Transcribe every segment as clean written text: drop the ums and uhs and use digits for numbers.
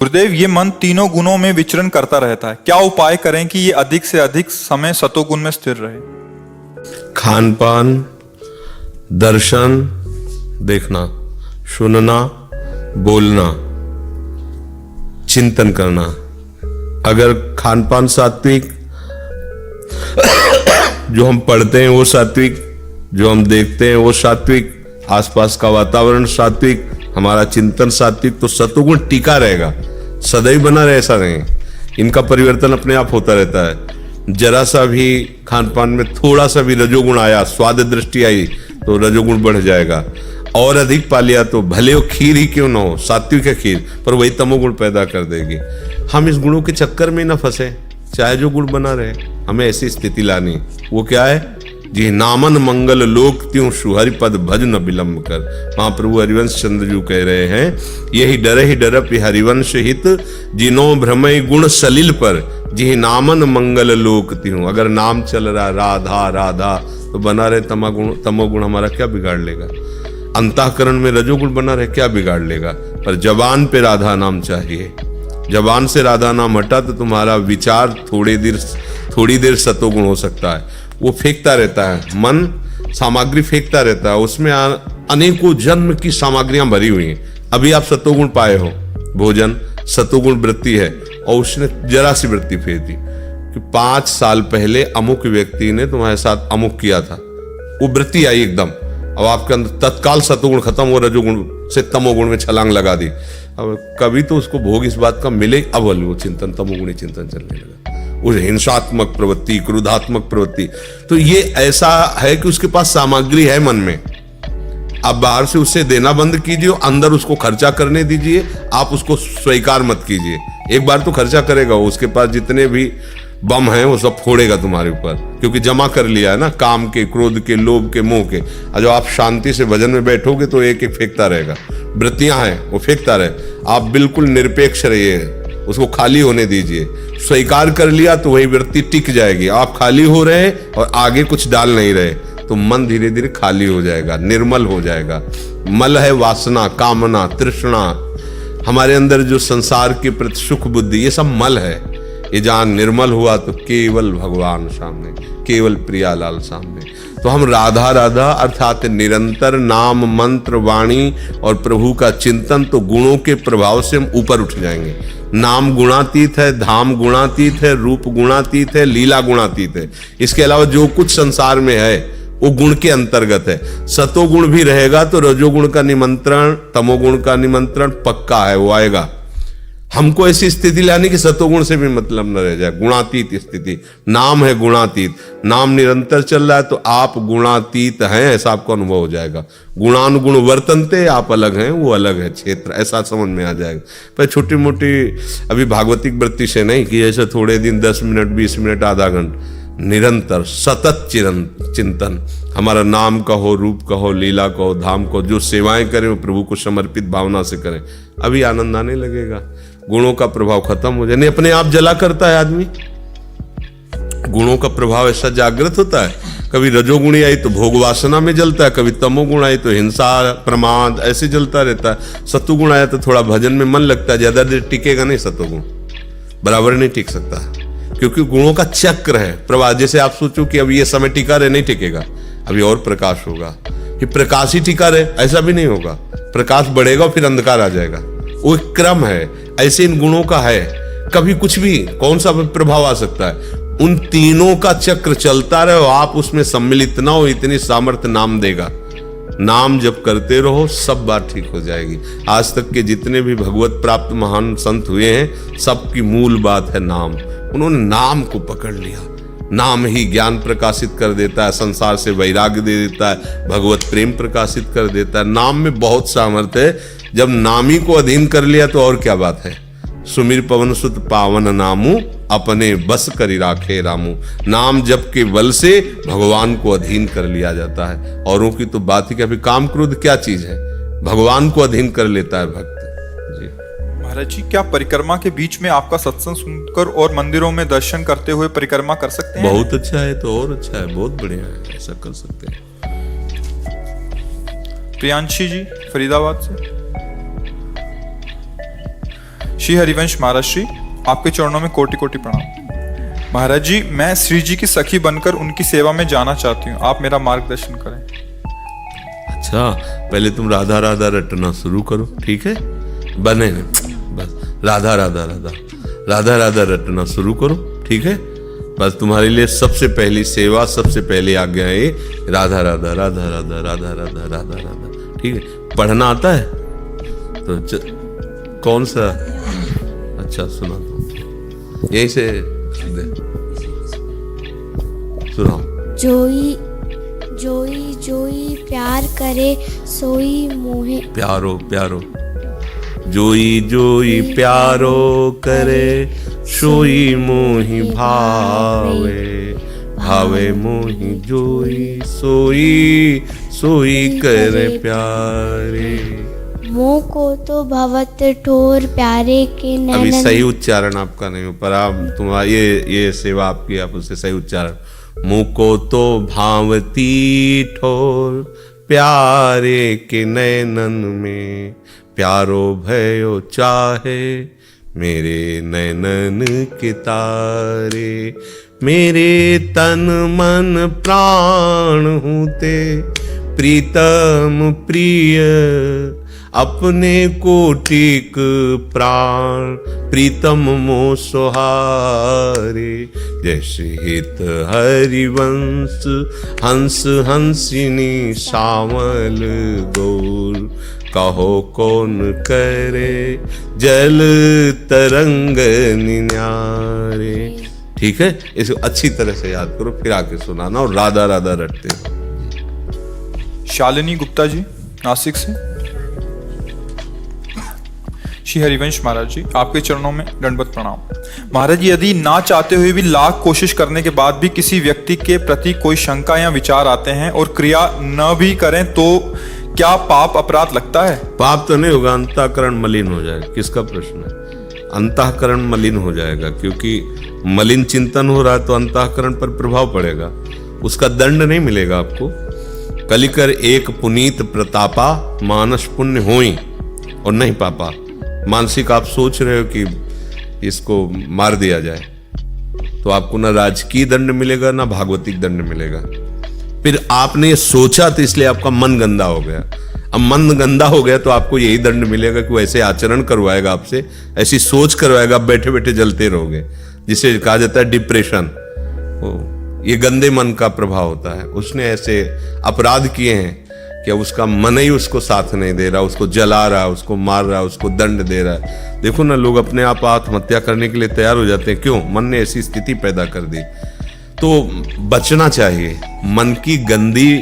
गुरुदेव, ये मन तीनों गुणों में विचरण करता रहता है, क्या उपाय करें कि ये अधिक से अधिक समय सतोगुण में स्थिर रहे? खान पान, दर्शन, देखना, सुनना, बोलना, चिंतन करना। अगर खान पान सात्विक, जो हम पढ़ते हैं वो सात्विक, जो हम देखते हैं वो सात्विक, आसपास का वातावरण सात्विक, हमारा चिंतन सात्विक, तो सतोगुण टिका रहेगा, सदैव बना रहे, ऐसा नहीं। इनका परिवर्तन अपने आप होता रहता है। जरा सा भी खान पान में थोड़ा सा भी रजोगुण आया, स्वाद दृष्टि आई, तो रजोगुण बढ़ जाएगा। और अधिक पा लिया तो भले वो खीर ही क्यों ना हो, सात्विक है खीर, पर वही तमोगुण पैदा कर देगी। हम इस गुणों के चक्कर में ना फंसे, चाहे जो गुण बना रहे, हमें ऐसी स्थिति लानी। वो क्या है? जी नामन मंगल लोक त्यों सुहरि पद भज न विलंब कर। महाप्रभु हरिवंश चंद्र जी कह रहे हैं, यही डरप हरिवंश हित, जिनो भ्रमय गुण सलिल पर, जी नामन मंगल लोक त्यों। अगर नाम चल रहा राधा राधा, तो बना रहे तमोगुण हमारा क्या बिगाड़ लेगा? अंतःकरण में रजोगुण बना रहे, क्या बिगाड़ लेगा? पर जबान पे राधा नाम चाहिए। जबान से राधा नाम हटा तो तुम्हारा विचार थोड़ी देर सतोगुण हो सकता है। वो फेंकता रहता है, मन सामग्री फेंकता रहता है, उसमें अनेकों जन्म की सामग्रियां भरी हुई हैं। अभी आप सतोगुण पाए हो, भोजन सतोगुण वृत्ति है, और उसने जरा सी वृत्ति फेंक दी कि 5 साल पहले अमुक व्यक्ति ने तुम्हारे साथ अमुक किया था, वो वृत्ति आई एकदम। अब आपके अंदर तत्काल सतोगुण खत्म हो, रजोगुण से तमोगुण में छलांग लगा दी। अब कभी तो उसको भोग इस बात का मिले, अब वो चिंतन, तमोगुणी चिंतन चलने लगा, उस हिंसात्मक प्रवृत्ति, क्रोधात्मक प्रवृत्ति। तो ये ऐसा है कि उसके पास सामग्री है मन में। आप बाहर से उससे देना बंद कीजिए, अंदर उसको खर्चा करने दीजिए, आप उसको स्वीकार मत कीजिए। एक बार तो खर्चा करेगा वो, उसके पास जितने भी बम हैं वो सब फोड़ेगा तुम्हारे ऊपर, क्योंकि जमा कर लिया है ना, काम के, क्रोध के, लोभ के, मोह के। और जब आप शांति से भजन में बैठोगे तो एक एक फेंकता रहेगा। वृत्तियां हैं वो फेंकता रहे, आप बिल्कुल निरपेक्ष रहिए, उसको खाली होने दीजिए। स्वीकार कर लिया तो वही वृत्ति टिक जाएगी। आप खाली हो रहे और आगे कुछ डाल नहीं रहे, तो मन धीरे धीरे खाली हो जाएगा, निर्मल हो जाएगा। मल है वासना, कामना, तृष्णा, हमारे अंदर जो संसार के प्रति सुख बुद्धि, ये सब मल है। ये जहां निर्मल हुआ तो केवल भगवान सामने, केवल प्रियालाल सामने। तो हम राधा राधा अर्थात निरंतर नाम, मंत्र, वाणी और प्रभु का चिंतन, तो गुणों के प्रभाव से हम ऊपर उठ जाएंगे। नाम गुणातीत है, धाम गुणातीत है, रूप गुणातीत है, लीला गुणातीत है। इसके अलावा जो कुछ संसार में है वो गुण के अंतर्गत है। सतोगुण भी रहेगा तो रजोगुण का निमंत्रण, तमोगुण का निमंत्रण पक्का है, वो आएगा। हमको ऐसी स्थिति लानी कि सतोगुण से भी मतलब न रह जाए, गुणातीत स्थिति। नाम है गुणातीत, नाम निरंतर चल रहा है तो आप गुणातीत हैं, ऐसा आपको अनुभव हो जाएगा। गुणानुगुण वर्तनते, आप अलग हैं, वो अलग है क्षेत्र, ऐसा समझ में आ जाएगा। पर छोटी मोटी अभी भागवतिक वृत्ति से नहीं कि ऐसे थोड़े दिन 10 मिनट, 20 मिनट, आधा घंटा, निरंतर सतत चिंतन। हमारा नाम का हो, रूप का हो, लीला का हो, धाम को, जो सेवाएं करें वो प्रभु को समर्पित भावना से करें। अभी आनंद आने लगेगा, गुणों का प्रभाव खत्म हो जाए। नहीं अपने आप जला करता है आदमी, गुणों का प्रभाव ऐसा जागृत होता है। कभी रजोगुणी आई तो भोग वासना में जलता है, कभी तमोगुण आई तो हिंसा, प्रमाद, ऐसे जलता रहता है। सतोगुण आया तो थोड़ा भजन में मन लगता है, ज्यादा देर टिकेगा नहीं, सतोगुण बराबर नहीं टिक सकता, क्योंकि गुणों का चक्र है प्रवाह। जैसे आप सोचो कि अब ये समय टिका रहे, नहीं टिकेगा, अभी और प्रकाश होगा, कि प्रकाश ही टिका रहे, ऐसा भी नहीं होगा। प्रकाश बढ़ेगा फिर अंधकार आ जाएगा, वो एक क्रम है। ऐसे इन गुणों का है, कभी कुछ भी कौन सा प्रभाव आ सकता है। उन तीनों का चक्र चलता रहे, आप उसमें सम्मिलित ना हो, इतनी सामर्थ्य नाम देगा। नाम जब करते रहो सब बात ठीक हो जाएगी। आज तक के जितने भी भगवत प्राप्त महान संत हुए हैं, सबकी मूल बात है नाम। उन्होंने नाम को पकड़ लिया। नाम ही ज्ञान प्रकाशित कर देता है, संसार से वैराग्य दे देता है, भगवत प्रेम प्रकाशित कर देता है। नाम में बहुत सामर्थ्य है। जब नामी को अधीन कर लिया तो और क्या बात है। सुमिर पवन सुत पावन नामू, अपने बस करी राखे रामू। नाम जप के बल से भगवान को अधीन कर लिया जाता है। औरों की तो बात ही क्या, काम क्रोध क्या चीज है, भगवान को अधीन कर लेता है भक्त जी। महाराज जी, क्या परिक्रमा के बीच में आपका सत्संग सुनकर और मंदिरों में दर्शन करते हुए परिक्रमा कर सकते हैं? बहुत अच्छा है, तो और अच्छा है, बहुत बढ़िया है, ऐसा कर सकते हैं। प्रियांशी जी फरीदाबाद से, श्री हरिवंश महाराज जी, आपके चरणों में कोटि कोटि प्रणाम। महाराज जी, मैं श्री जी की सखी बनकर उनकी सेवा में जाना चाहती हूँ, आप मेरा मार्गदर्शन करें। अच्छा, पहले तुम राधा राधा रटना शुरू करो, ठीक है? बने बस राधा राधा राधा राधा राधा रटना शुरू करो, ठीक है? बस तुम्हारे लिए सबसे पहली सेवा, सबसे पहली आज्ञा है राधा राधा राधा राधा राधा राधा राधा राधा, ठीक है? पढ़ना आता है तो कौन सा? अच्छा सुना दो, यही से सुनाओ। जोई जोई जोई प्यार करे सोई मोहे। प्यारो प्यारो, जोई जोई प्यारो करे सोई मोहि भावे, भावे मोहि जोई सोई सोई करे प्यारे। मोह को तो भवत ठोर प्यारे के अभी नैनन। सही उच्चारण आपका नहीं हो पर आप तुम्हारा ये सेवा आपकी, आप उससे सही उच्चारण। मुँह को तो भावती ठोर प्यारे के नैनन में, प्यारो भयो चाहे मेरे नैनन के तारे। मेरे तन मन प्राण हूते प्रीतम प्रिय, अपने कोटिक प्राण प्रीतम मो सोहारे। जैसे हित हरिवंश हंस हंसिनी श्यामल गौर, कहो कौन करे जल तरंग निन्यारे। ठीक है, इसको अच्छी तरह से याद करो, फिर आके सुनाना और राधा राधा रटते हो। शालिनी गुप्ता जी, नासिक से। श्री हरिवंश महाराज जी, आपके चरणों में दंडवत प्रणाम। महाराज जी, यदि ना चाहते हुए भी लाख कोशिश करने के बाद भी किसी व्यक्ति के प्रति कोई शंका या विचार आते हैं और क्रिया न भी करें तो क्या पाप अपराध लगता है? पाप तो नहीं होगा, अंतःकरण मलिन हो जाएगा। किसका प्रश्न है? अंतःकरण मलिन हो जाएगा, क्योंकि मलिन चिंतन हो रहा है तो अंतःकरण पर प्रभाव पड़ेगा, उसका दंड नहीं मिलेगा आपको। कलिकर एक पुनीत प्रतापा, मानस पुण्य होई और नहीं पापा। मानसिक आप सोच रहे हो कि इसको मार दिया जाए तो आपको ना राजकीय दंड मिलेगा ना भागवतिक दंड मिलेगा। फिर आपने ये सोचा तो इसलिए आपका मन गंदा हो गया। अब मन गंदा हो गया तो आपको यही दंड मिलेगा कि वो ऐसे आचरण करवाएगा आपसे, ऐसी सोच करवाएगा, आप बैठे बैठे जलते रहोगे, जिसे कहा जाता है डिप्रेशन। ये गंदे मन का प्रभाव होता है। उसने ऐसे अपराध किए हैं कि उसका मन ही उसको साथ नहीं दे रहा, उसको जला रहा है, उसको मार रहा है, उसको दंड दे रहा है। देखो ना, लोग अपने आप आत्महत्या करने के लिए तैयार हो जाते हैं। क्यों? मन ने ऐसी स्थिति पैदा कर दी। तो बचना चाहिए। मन की गंदी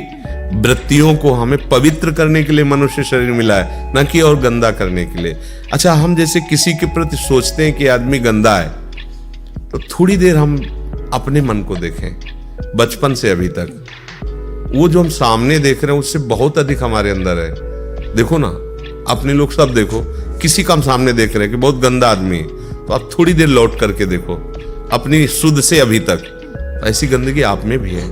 वृत्तियों को हमें पवित्र करने के लिए मनुष्य शरीर मिला है, न कि और गंदा करने के लिए। अच्छा, हम जैसे किसी के प्रति सोचते हैं कि आदमी गंदा है, तो थोड़ी देर हम अपने मन को देखें। बचपन से अभी तक वो जो हम सामने देख रहे हैं उससे बहुत अधिक हमारे अंदर है। देखो ना, अपने लोग सब देखो, किसी का हम सामने देख रहे हैं कि बहुत गंदा आदमी है, तो आप थोड़ी देर लौट करके देखो अपनी शुद्ध से अभी तक, ऐसी गंदगी आप में भी है।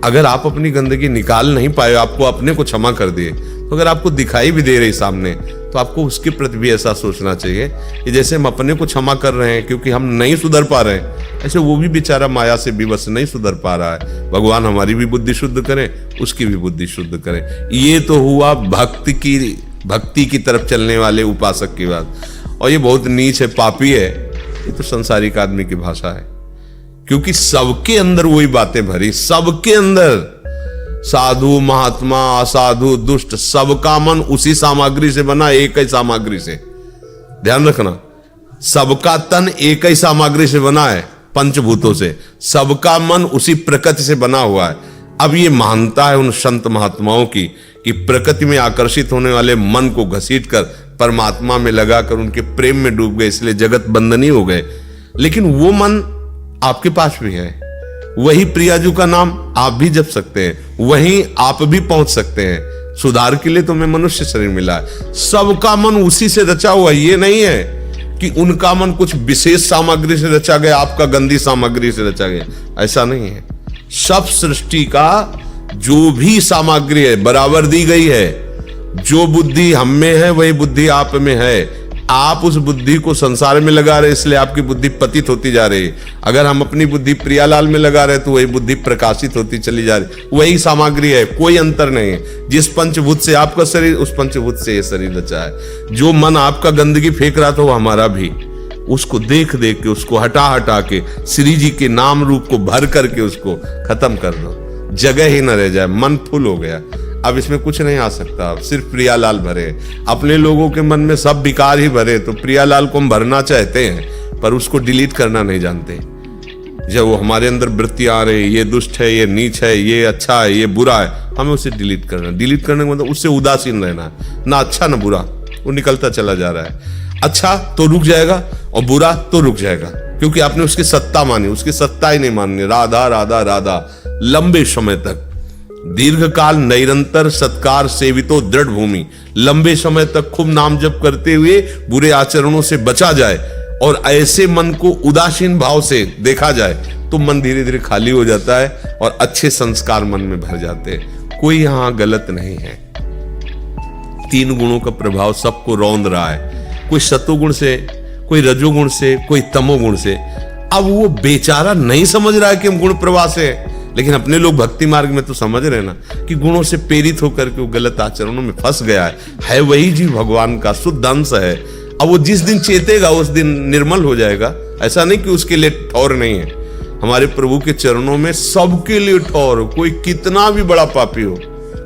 अगर आप अपनी गंदगी निकाल नहीं पाए, आपको अपने को क्षमा कर दिए, तो अगर आपको दिखाई भी दे रही सामने, तो आपको उसके प्रति भी ऐसा सोचना चाहिए कि जैसे हम अपने को क्षमा कर रहे हैं क्योंकि हम नहीं सुधर पा रहे हैं, ऐसे वो भी बेचारा माया से विवश नहीं सुधर पा रहा है। भगवान हमारी भी बुद्धि शुद्ध करें, उसकी भी बुद्धि शुद्ध करें। ये तो हुआ भक्ति की तरफ चलने वाले उपासक की बात। और ये बहुत नीच है, पापी है, ये तो संसारिक आदमी की भाषा है। क्योंकि सबके अंदर वही बातें भरी, सबके अंदर, साधु महात्मा असाधु दुष्ट, सबका मन उसी सामग्री से बना, एक ही सामग्री से। ध्यान रखना, सबका तन एक ही सामग्री से बना है, पंचभूतों से। सबका मन उसी प्रकृति से बना हुआ है। अब ये मानता है उन संत महात्माओं की कि प्रकृति में आकर्षित होने वाले मन को घसीटकर परमात्मा में लगाकर उनके प्रेम में डूब गए, इसलिए जगत बंधनी हो गए। लेकिन वो मन आपके पास भी है। वही प्रियाजू का नाम आप भी जप सकते हैं, वहीं आप भी पहुंच सकते हैं। सुधार के लिए तुम्हें मनुष्य शरीर मिला है। सबका मन उसी से रचा हुआ। ये नहीं है कि उनका मन कुछ विशेष सामग्री से रचा गया, आपका गंदी सामग्री से रचा गया, ऐसा नहीं है। सब सृष्टि का जो भी सामग्री है बराबर दी गई है। जो बुद्धि हम में है वही बुद्धि आप में है। आप उस बुद्धि को संसार में लगा रहे, इसलिए आपकी बुद्धि पतित होती जा रही है। अगर हम अपनी बुद्धि प्रियालाल में लगा रहे तो वही बुद्धि प्रकाशित होती चली जा रही। वही सामग्री है, कोई अंतर नहीं है। जिस पंचभूत से आपका शरीर, उस पंचभूत से ये शरीर रचा है। जो मन आपका गंदगी फेंक रहा था वो हमारा भी, उसको देख देख के, उसको हटा हटा के श्री जी के नाम रूप को भर करके उसको खत्म कर दो, जगह ही न रह जाए। मन फुल हो गया, अब इसमें कुछ नहीं आ सकता। अब सिर्फ प्रियालाल भरे। अपने लोगों के मन में सब विकार ही भरे, तो प्रियालाल को हम भरना चाहते हैं पर उसको डिलीट करना नहीं जानते। जब वो हमारे अंदर वृत्तियां आ रही, ये दुष्ट है, ये नीच है, ये अच्छा है, ये बुरा है, हमें उसे डिलीट करना। डिलीट करने का मतलब उससे उदासीन रहना है, ना अच्छा ना बुरा, वो निकलता चला जा रहा है। अच्छा तो रुक जाएगा और बुरा तो रुक जाएगा, क्योंकि आपने उसकी सत्ता मानी। उसकी सत्ता ही नहीं माननी। राधा राधा राधा लंबे समय तक, दीर्घ काल निरंतर सत्कार सेवितो दृढ़ भूमि, लंबे समय तक खूब नाम जप करते हुए बुरे आचरणों से बचा जाए और ऐसे मन को उदासीन भाव से देखा जाए तो मन धीरे धीरे खाली हो जाता है और अच्छे संस्कार मन में भर जाते हैं। कोई यहां गलत नहीं है। तीन गुणों का प्रभाव सबको रौंद रहा है, कोई सतोगुण से, कोई रजोगुण से, कोई तमोगुण से। अब वो बेचारा नहीं समझ रहा है कि हम गुण प्रवाह से है, लेकिन अपने लोग भक्ति मार्ग में तो समझ रहे ना कि गुणों से प्रेरित होकर के वो गलत आचरणों में फंस गया है वही जीव भगवान का शुद्ध अंश है। अब वो जिस दिन चेतेगा उस दिन निर्मल हो जाएगा। ऐसा नहीं कि उसके लिए ठौर नहीं है। हमारे प्रभु के चरणों में सबके लिए ठौर, कोई कितना भी बड़ा पापी हो,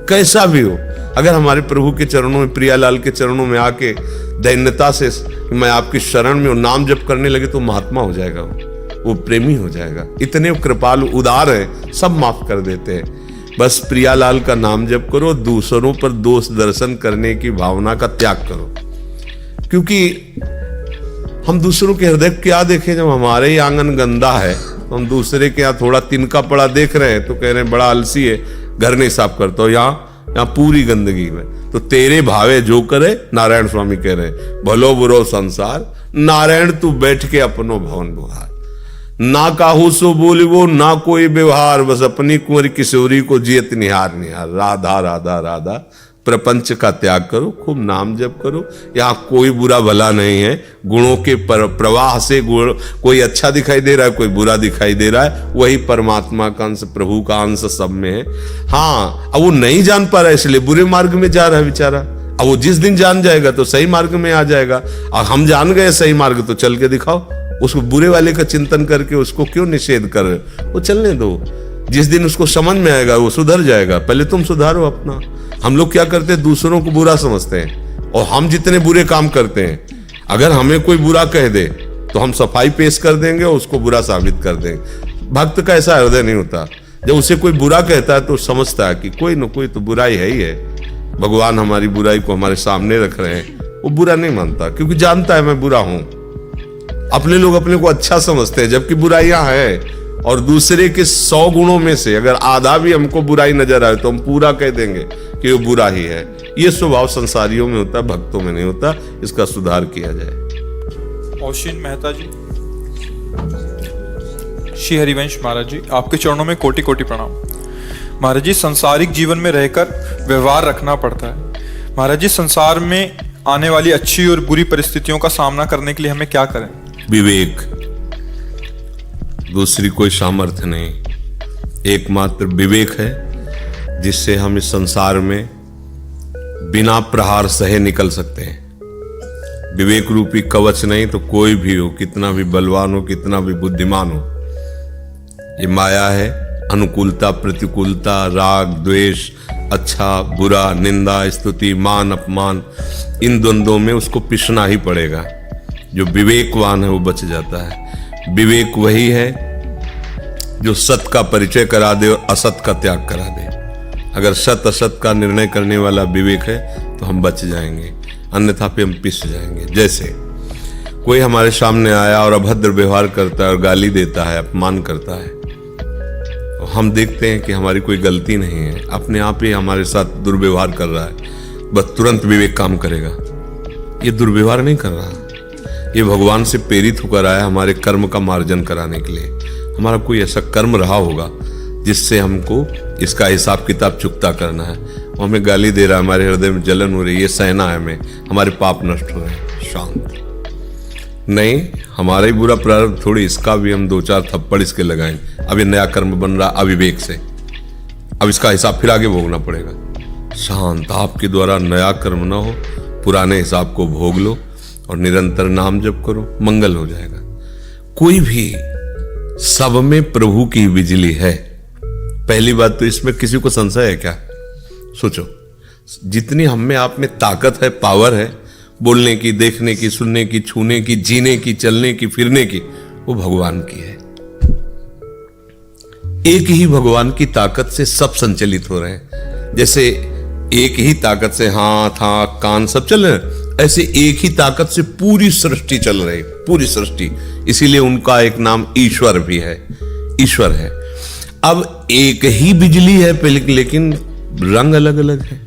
कैसा भी हो, अगर हमारे प्रभु के चरणों में, प्रियालाल के चरणों में आके दैन्यता से मैं आपकी शरण में नाम जप करने लगे तो महात्मा हो जाएगा, वो प्रेमी हो जाएगा। इतने कृपालु उदार है, सब माफ कर देते हैं। बस प्रियालाल का नाम जप करो, दूसरों पर दोष दर्शन करने की भावना का त्याग करो। क्योंकि हम दूसरों के हृदय क्या देखें, जब हमारे ही आंगन गंदा है तो हम दूसरे के यहाँ थोड़ा तिनका पड़ा देख रहे हैं तो कह रहे हैं बड़ा आलसी है, घर नहीं साफ करता हो, यहाँ पूरी गंदगी में। तो तेरे भावे जो करे, नारायण स्वामी कह रहे हैं, भलो बुरो संसार नारायण तू बैठ के अपनो भवन बुहार। ना काहू सो बोलिवो ना कोई व्यवहार, बस अपनी कुंवरी किशोरी को जियत निहार निहार। राधा राधा राधा, प्रपंच का त्याग करो, खूब नाम जप करो। यहाँ कोई बुरा भला नहीं है। गुणों के प्रवाह से गुण, कोई अच्छा दिखाई दे रहा है, कोई बुरा दिखाई दे रहा है, वही परमात्मा का अंश, प्रभु का अंश सब में है। हाँ, अब वो नहीं जान पा रहा है इसलिए बुरे मार्ग में जा रहा है बेचारा। अब वो जिस दिन जान जाएगा तो सही मार्ग में आ जाएगा। और हम जान गए सही मार्ग, तो चल के दिखाओ। उसको बुरे वाले का चिंतन करके उसको क्यों निषेध कर रहे हो? वो चलने दो। जिस दिन उसको समझ में आएगा वो सुधर जाएगा। पहले तुम सुधारो अपना। हम लोग क्या करते हैं, दूसरों को बुरा समझते हैं और हम जितने बुरे काम करते हैं, अगर हमें कोई बुरा कह दे तो हम सफाई पेश कर देंगे और उसको बुरा साबित कर देंगे। भक्त का ऐसा हृदय नहीं होता। जब उसे कोई बुरा कहता है तो समझता है कि कोई न कोई तो बुराई है ही है, भगवान हमारी बुराई को हमारे सामने रख रहे हैं। वो बुरा नहीं मानता क्योंकि जानता है मैं बुरा हूं। अपने लोग अपने को अच्छा समझते हैं जबकि बुराइयां है, और दूसरे के 100 गुणों में से अगर आधा भी हमको बुराई नजर आए तो हम पूरा कह देंगे कि वो बुरा ही है। ये स्वभाव संसारियों में होता है, भक्तों में नहीं होता। इसका सुधार किया जाए। ओशिन मेहता जी, श्री हरिवंश महाराज जी, आपके चरणों में कोटि कोटि प्रणाम। महाराज जी, संसारिक जीवन में रहकर व्यवहार रखना पड़ता है। महाराज जी, संसार में आने वाली अच्छी और बुरी परिस्थितियों का सामना करने के लिए हमें क्या करें? विवेक, दूसरी कोई सामर्थ्य नहीं, एकमात्र विवेक है जिससे हम इस संसार में बिना प्रहार सहे निकल सकते हैं। विवेक रूपी कवच नहीं तो कोई भी हो, कितना भी बलवान हो, कितना भी बुद्धिमान हो, ये माया है। अनुकूलता प्रतिकूलता, राग द्वेष, अच्छा बुरा, निंदा स्तुति, मान अपमान, इन द्वंद्वों में उसको पिसना ही पड़ेगा। जो विवेकवान है वो बच जाता है। विवेक वही है जो सत का परिचय करा दे और असत का त्याग करा दे। अगर सत असत का निर्णय करने वाला विवेक है तो हम बच जाएंगे, अन्यथा पे हम पिस जाएंगे। जैसे कोई हमारे सामने आया और अभद्र व्यवहार करता है और गाली देता है, अपमान करता है, तो हम देखते हैं कि हमारी कोई गलती नहीं है, अपने आप ही हमारे साथ दुर्व्यवहार कर रहा है, बस तुरंत विवेक काम करेगा। ये दुर्व्यवहार नहीं कर रहा, ये भगवान से प्रेरित होकर आया हमारे कर्म का मार्जन कराने के लिए। हमारा कोई ऐसा कर्म रहा होगा जिससे हमको इसका हिसाब किताब चुकता करना है। वो हमें गाली दे रहा है, हमारे हृदय में जलन हो रही है, ये सहना है हमें, हमारे पाप नष्ट हो रहे हैं। शांत। नहीं, हमारा ही बुरा प्रारब्ध थोड़ी, इसका भी हम 2-4 थप्पड़ इसके लगाएंगे। अब ये नया कर्म बन रहा अविवेक से, अब इसका हिसाब फिर आगे भोगना पड़ेगा। शांत, आपके द्वारा नया कर्म ना हो, पुराने हिसाब को भोग लो और निरंतर नाम जप करो, मंगल हो जाएगा। कोई भी, सब में प्रभु की बिजली है। पहली बात तो इसमें किसी को संशय है क्या? सोचो, जितनी हम में आप में ताकत है, पावर है, बोलने की, देखने की, सुनने की, छूने की, जीने की, चलने की, फिरने की, वो भगवान की है। एक ही भगवान की ताकत से सब संचालित हो रहे हैं। जैसे एक ही ताकत से हाथ, आंख, कान सब चल रहे हैं, ऐसे एक ही ताकत से पूरी सृष्टि चल रही, पूरी सृष्टि। इसीलिए उनका एक नाम ईश्वर भी है, ईश्वर है। अब एक ही बिजली है, लेकिन रंग अलग अलग है।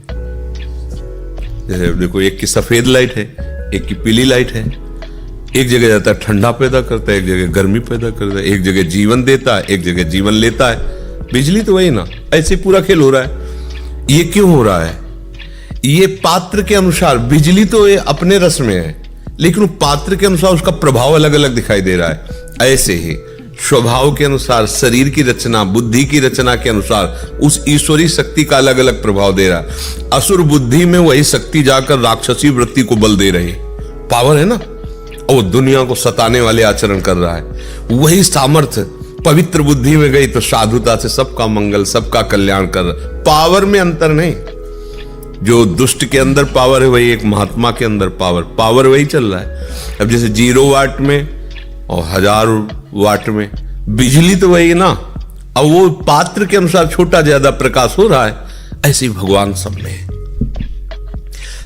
जैसे देखो, एक की सफेद लाइट है, एक की पीली लाइट है। एक जगह जाता है ठंडा पैदा करता है, एक जगह गर्मी पैदा करता है, एक जगह जीवन देता है, एक जगह जीवन लेता है। बिजली तो वही ना, ऐसे पूरा खेल हो रहा है। ये क्यों हो रहा है? ये पात्र के अनुसार, बिजली तो ये अपने रस में है, लेकिन पात्र के अनुसार उसका प्रभाव अलग अलग दिखाई दे रहा है। ऐसे ही स्वभाव के अनुसार, शरीर की रचना, बुद्धि की रचना के अनुसार उस ईश्वरी शक्ति का अलग अलग प्रभाव दे रहा है। असुर बुद्धि में वही शक्ति जाकर राक्षसी वृत्ति को बल दे रही है, पावर है ना, और दुनिया को सताने वाले आचरण कर रहा है। वही सामर्थ्य पवित्र बुद्धि में गई तो साधुता से सबका मंगल, सबका कल्याण कर रहा। पावर में अंतर नहीं। जो दुष्ट के अंदर पावर है, वही एक महात्मा के अंदर पावर वही चल रहा है। अब जैसे 0 वाट में और 1000 वाट में, बिजली तो वही ना, अब वो पात्र के अनुसार छोटा ज्यादा प्रकाश हो रहा है। ऐसे ही भगवान सब में है।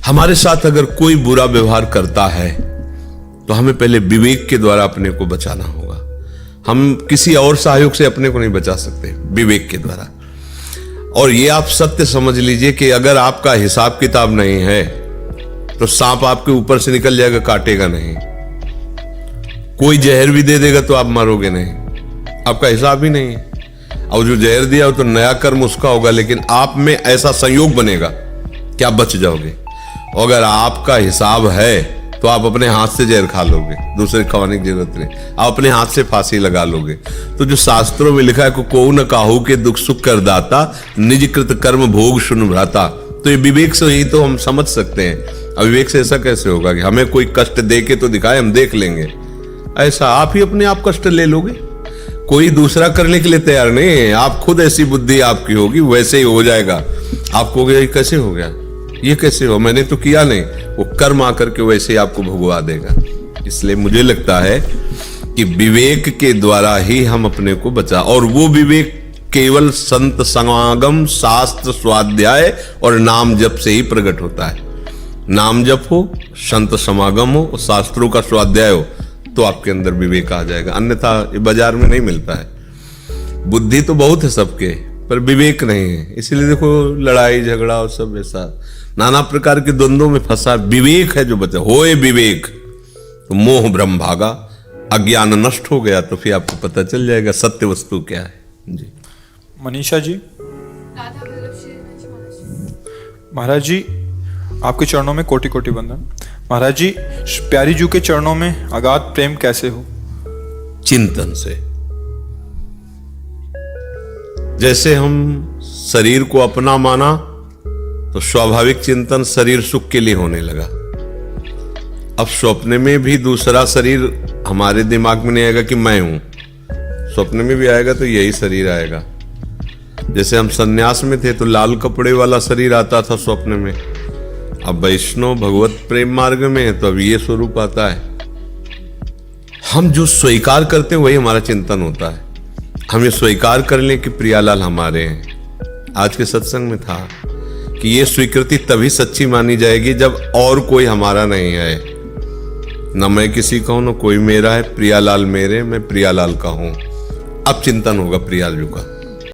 हमारे साथ अगर कोई बुरा व्यवहार करता है तो हमें पहले विवेक के द्वारा अपने को बचाना होगा। हम किसी और सहयोग से अपने को नहीं बचा सकते, विवेक के द्वारा। और ये आप सत्य समझ लीजिए कि अगर आपका हिसाब किताब नहीं है तो सांप आपके ऊपर से निकल जाएगा, काटेगा नहीं। कोई जहर भी दे देगा तो आप मारोगे नहीं, आपका हिसाब ही नहीं है। और जो जहर दिया हो तो नया कर्म उसका होगा, लेकिन आप में ऐसा संयोग बनेगा कि आप बच जाओगे। और अगर आपका हिसाब है तो आप अपने हाथ से जहर खा लोगे, दूसरे खाने की जरूरत नहीं, आप अपने हाथ से फांसी लगा लोगे। तो जो शास्त्रों में लिखा है को न काहू के दुख सुख कर दाता, निज कृत कर्म भोग सुन भ्राता, तो ये विवेक से ही तो हम समझ सकते हैं। अविवेक से ऐसा कैसे होगा कि हमें कोई कष्ट दे के तो दिखाए, हम देख लेंगे। ऐसा आप ही अपने आप कष्ट ले लोगे, कोई दूसरा करने के लिए तैयार नहीं है। आप खुद ऐसी बुद्धि आपकी होगी, वैसे ही हो जाएगा। आप कहोगे ये कैसे हो गया, ये कैसे हो, मैंने तो किया नहीं। वो कर्म आकर के वैसे ही आपको भुगवा देगा। इसलिए मुझे लगता है कि विवेक के द्वारा ही हम अपने को बचा, और वो विवेक केवल संत समागम, शास्त्र स्वाध्याय और नाम जप से ही प्रकट होता है। नाम जप हो, संत समागम हो और शास्त्रों का स्वाध्याय हो तो आपके अंदर विवेक आ जाएगा। अन्यथा ये बाजार में नहीं मिलता है। बुद्धि तो बहुत है सबके, पर विवेक नहीं है। इसलिए देखो, लड़ाई झगड़ा और सब ऐसा नाना प्रकार के द्वंद्वों में फंसा। विवेक है जो बचा, होए विवेक तो मोह भ्रम भागा, अज्ञान नष्ट हो गया तो फिर आपको पता चल जाएगा सत्य वस्तु क्या है। जी मनीषा जी। महाराज जी, आपके चरणों में कोटि कोटि वंदन। महाराज जी, प्यारी जू के चरणों में अगाध प्रेम कैसे हो? चिंतन से। जैसे हम शरीर को अपना माना तो स्वाभाविक चिंतन शरीर सुख के लिए होने लगा। अब स्वप्न में भी दूसरा शरीर हमारे दिमाग में नहीं आएगा कि मैं हूं, स्वप्न में भी आएगा तो यही शरीर आएगा। जैसे हम सन्यास में थे तो लाल कपड़े वाला शरीर आता था स्वप्न में। अब वैष्णव भगवत प्रेम मार्ग में है तो अब ये स्वरूप आता है। हम जो स्वीकार करते हैं वही हमारा चिंतन होता है। हम ये स्वीकार कर लें कि प्रियालाल हमारे हैं। आज के सत्संग में था कि ये स्वीकृति तभी सच्ची मानी जाएगी जब और कोई हमारा नहीं है। न मैं किसी का हूं, न कोई मेरा है। प्रियालाल मेरे, मैं प्रियालाल का हूं। अब चिंतन होगा प्रियालाल का।